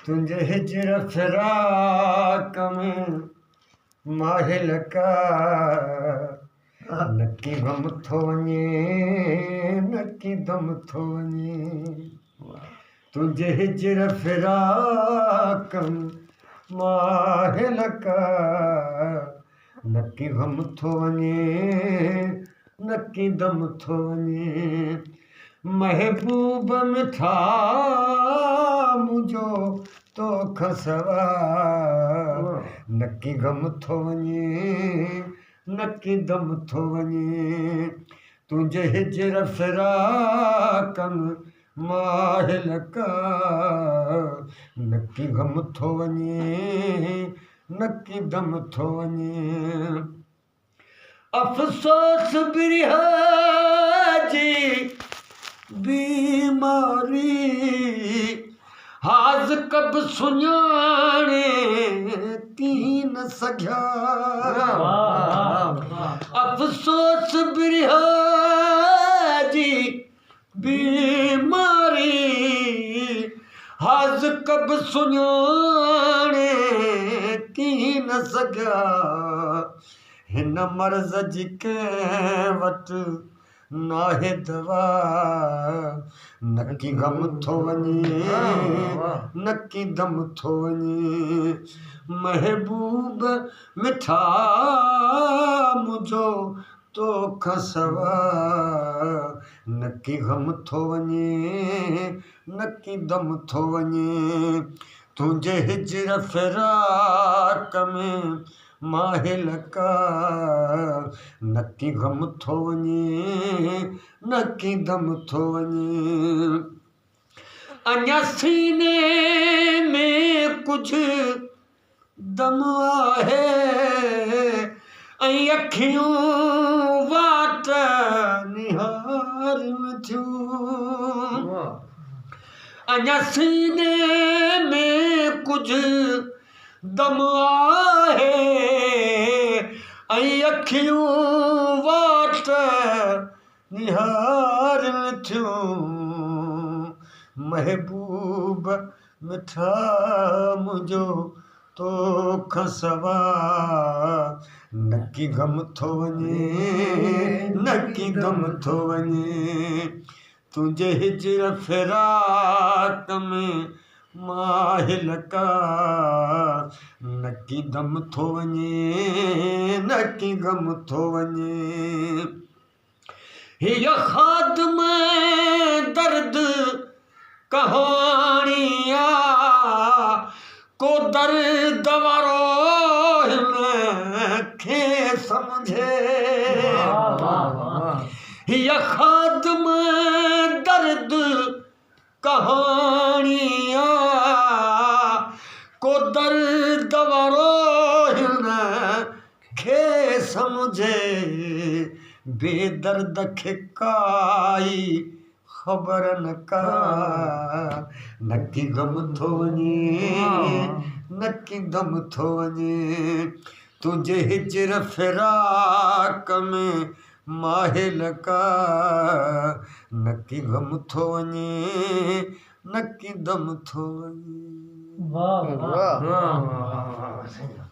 तुंहिंजे हिजर फिराक में माहे लका नकी गम थो वञे नकी दम थो वञे तुंहिंजे हिजर फिराक में माहे लका नकी गम थो वञे नकी दम थो वञे महबूब मिठा मुंहिंजो तोखां सवाइ नकी गम थो वञे नकी दम थो वञे तुंहिंजे हिजर फिराक में माहे लका नकी गम थो वञे नकी दम थो वञे अफ़सोस बिरहा जी बीमारी हाज़ कब सुञाणे थी न सघिया अफ़सोस बिरहा जी बीमारी हाज़ कब सुञाणे थी न सघिया हिन मर्ज़ जी कंहिं वटि नाहे दवा नकी गम थो वञे नकी दम थो वञे महबूब मिठा मुंहिंजो तोखां सवाइ नकी गम थो वञे नकी दम थो वञे तुंहिंजे हिजर फिराक में माहे लका नकी गम थो वञे नकी दम थो वञे अञा सीने में कुझु दम आहे ऐं अखियूं वाट निहारनि थियूं अञा सीने में कुझु दम आहे ऐं अखियूं वाट निहारनि थियूं महबूब मिठा मुंहिंजो तोखां सवाइ नकी गम थो वञे नकी दम थो वञे तुंहिंजे हिजर फिराक में माहे लका नकी दम थो वञे नकी गम थो वञे हीअ ख़ादम दर्द कहाणी आहे को दर्द वारो हिनखे सम्झे हीअ ख़ादम दर्द कहाणी आहे को दर्द वारो हिनखे सम्झे बेदर्द खे काई ख़बर न का नकी गम थो वञे नकी दम थो वञे तुंहिंजे हिजर फिराक में माहे लका नकी गम थो वञे नकी दम थो वञे वाह वाह वाह